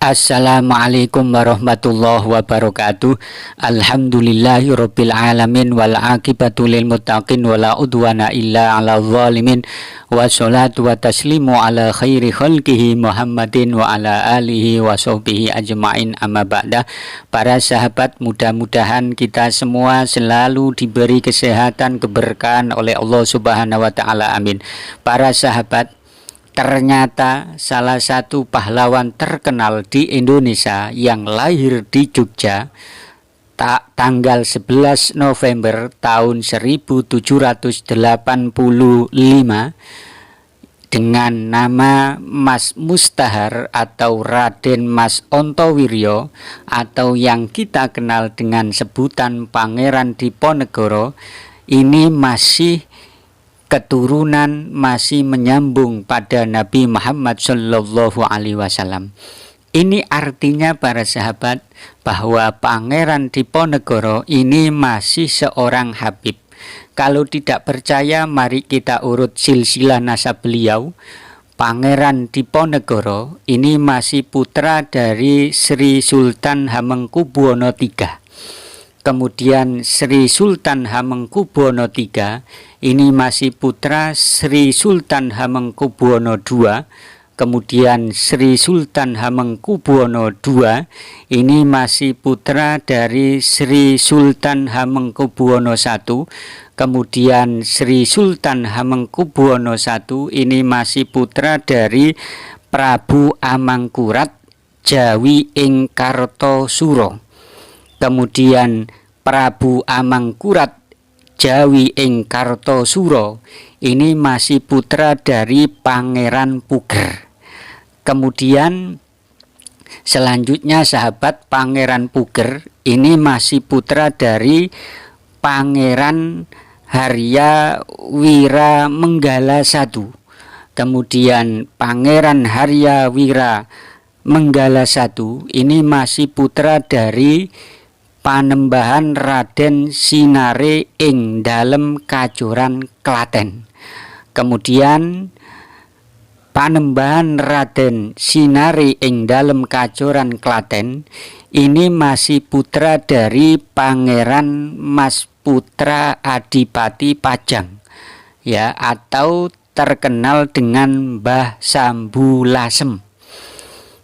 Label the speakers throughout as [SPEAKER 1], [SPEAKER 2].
[SPEAKER 1] Assalamualaikum warahmatullahi wabarakatuh. Alhamdulillahirabbil alamin wal aqibatu lil muttaqin wala udwana illa 'alal zalimin. Wassalatu wa taslimu ala khairi khalqihi Muhammadin wa ala alihi wa sahbihi ajmain, amma ba'da. Para sahabat, mudah-mudahan kita semua selalu diberi kesehatan, keberkahan oleh Allah Subhanahu wa taala. Amin. Para sahabat, ternyata salah satu pahlawan terkenal di Indonesia yang lahir di Jogja tanggal 11 November tahun 1785 dengan nama Mas Mustahar atau Raden Mas Ontowiryo, atau yang kita kenal dengan sebutan Pangeran Diponegoro. Ini masih keturunan, masih menyambung pada Nabi Muhammad Shallallahu Alaihi Wasallam. Ini artinya para sahabat bahwa Pangeran Diponegoro ini masih seorang Habib. Kalau tidak percaya, mari kita urut silsilah nasab beliau. Pangeran Diponegoro ini masih putra dari Sri Sultan Hamengkubuwono III. Kemudian Sri Sultan Hamengkubuwono III ini masih putra Sri Sultan Hamengkubuwono II. Kemudian Sri Sultan Hamengkubuwono II ini masih putra dari Sri Sultan Hamengkubuwono I. Kemudian Sri Sultan Hamengkubuwono I ini masih putra dari Prabu Amangkurat Jawi ing Kartosuro. Kemudian Prabu Amangkurat Jawi ing Kartosuro ini masih putra dari Pangeran Puger. Kemudian selanjutnya sahabat, Pangeran Puger ini masih putra dari Pangeran Harya Wiramenggala I. Kemudian Pangeran Harya Wiramenggala I ini masih putra dari Panembahan Raden Sinare ing dalem Kajoran Klaten. Kemudian Panembahan Raden Sinare ing dalem Kajoran Klaten ini masih putra dari Pangeran Mas Putra Adipati Pajang, ya, atau terkenal dengan Mbah Sambulasem.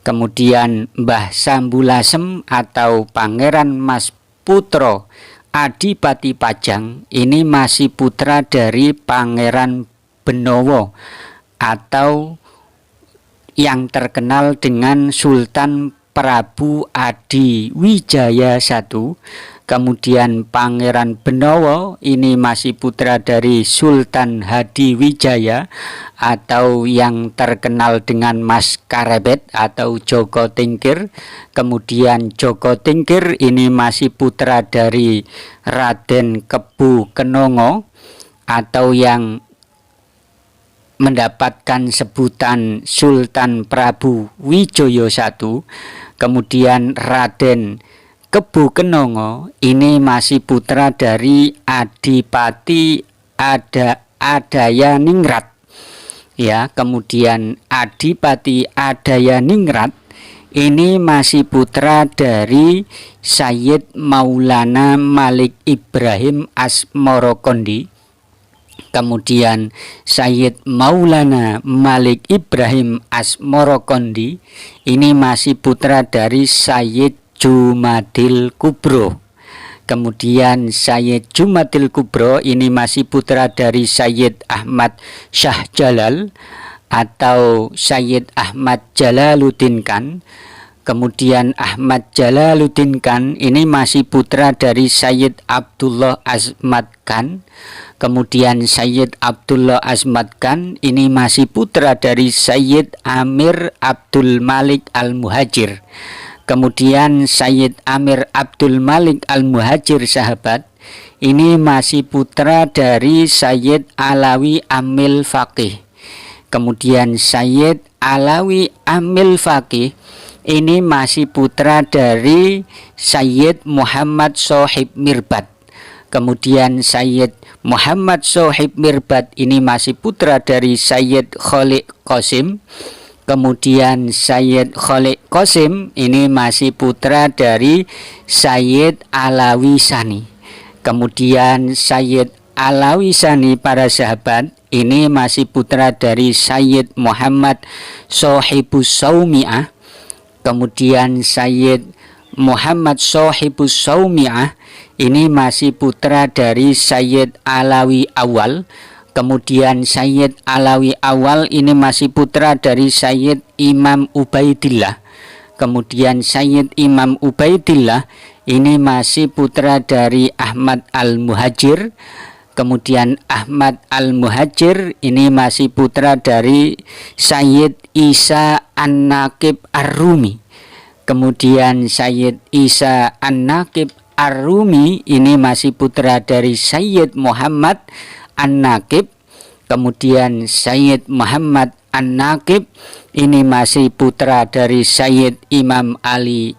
[SPEAKER 1] Kemudian Mbah Sambulasem atau Pangeran Mas Putro Adipati Pajang ini masih putra dari Pangeran Benowo atau yang terkenal dengan Sultan Prabu Adi Wijaya I. Kemudian Pangeran Benowo ini masih putra dari Sultan Hadi Wijaya atau yang terkenal dengan Mas Karebet atau Joko Tingkir. Kemudian Joko Tingkir ini masih putra dari Raden Kebu Kenongo atau yang mendapatkan sebutan Sultan Prabu Wijoyo I. Kemudian Raden Kebu Kenongo ini masih putra dari Adipati Adayaningrat, ya. Kemudian Adipati Adayaningrat ini masih putra dari Sayyid Maulana Malik Ibrahim Asmorokondi. Kemudian Sayyid Maulana Malik Ibrahim Asmorokondi ini masih putra dari Sayyid Jumadil Kubro. Kemudian Sayyid Jumadil Kubro ini masih putra dari Sayyid Ahmad Shah Jalal atau Sayyid Ahmad Jalaluddin Khan. Kemudian Ahmad Jalaluddin Khan ini masih putra dari Sayyid Abdullah Azmat Khan. Kemudian Sayyid Abdullah Azmat Khan ini masih putra dari Sayyid Amir Abdul Malik Al-Muhajir. Kemudian Sayyid Amir Abdul Malik Al-Muhajir sahabat ini masih putra dari Sayyid Alawi Amil Faqih. Kemudian Sayyid Alawi Amil Faqih ini masih putra dari Sayyid Muhammad Sohib Mirbat. Kemudian Sayyid Muhammad Sohib Mirbat ini masih putra dari Sayyid Khalid Qasim. Kemudian Sayyid Khalid Qasim ini masih putra dari Sayyid Alawi Sani. Kemudian Sayyid Alawi Sani para sahabat ini masih putra dari Sayyid Muhammad Sohibus Saumi'ah. Kemudian Sayyid Muhammad Sohibus Saumi'ah ini masih putra dari Sayyid Alawi Awal. Kemudian Sayyid Alawi Awal ini masih putra dari Sayyid Imam Ubaidillah. Kemudian Sayyid Imam Ubaidillah ini masih putra dari Ahmad Al-Muhajir. Kemudian Ahmad Al-Muhajir ini masih putra dari Sayyid Isa An-Naqib Ar-Rumi. Kemudian Sayyid Isa An-Naqib Ar-Rumi ini masih putra dari Sayyid Muhammad An-Naqib. Kemudian Sayyid Muhammad An-Naqib ini masih putra dari Sayyid Imam Ali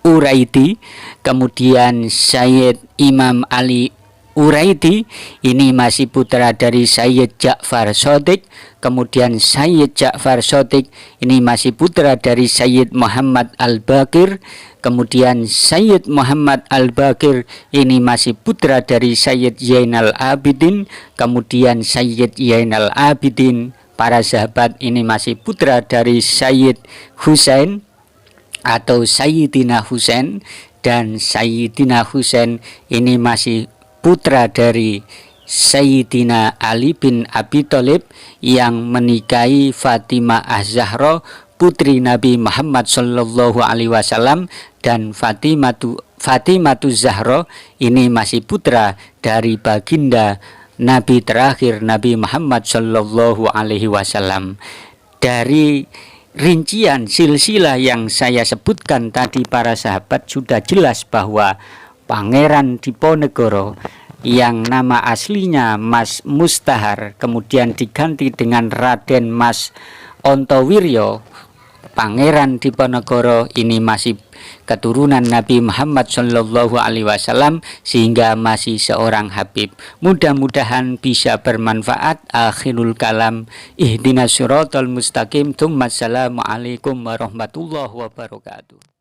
[SPEAKER 1] Uraidi. Kemudian Sayyid Imam Ali Uraidi ini masih putra dari Sayyid Ja'far Shadiq. Kemudian Sayyid Ja'far Shadiq ini masih putra dari Sayyid Muhammad Al-Baqir. Kemudian Sayyid Muhammad Al-Baqir ini masih putra dari Sayyid Zainal Abidin. Kemudian Sayyid Zainal Abidin para sahabat ini masih putra dari Sayyid Husain atau Sayyidina Husain. Dan Sayyidina Husain ini masih putra dari Sayyidina Ali bin Abi Thalib yang menikahi Fatimah Az-Zahra putri Nabi Muhammad Sallallahu Alaihi Wasallam. Dan Fatimah Zahra ini masih putra dari baginda Nabi terakhir Nabi Muhammad Sallallahu Alaihi Wasallam. Dari rincian silsilah yang saya sebutkan tadi para sahabat sudah jelas bahwa Pangeran Diponegoro yang nama aslinya Mas Mustahar kemudian diganti dengan Raden Mas Ontowiryo, Pangeran Diponegoro ini masih keturunan Nabi Muhammad Shallallahu Alaihi Wasallam sehingga masih seorang Habib. Mudah-mudahan bisa bermanfaat. Akhirul kalam, ihdinas siratal mustaqim. Assalamualaikum warahmatullahi wabarakatuh.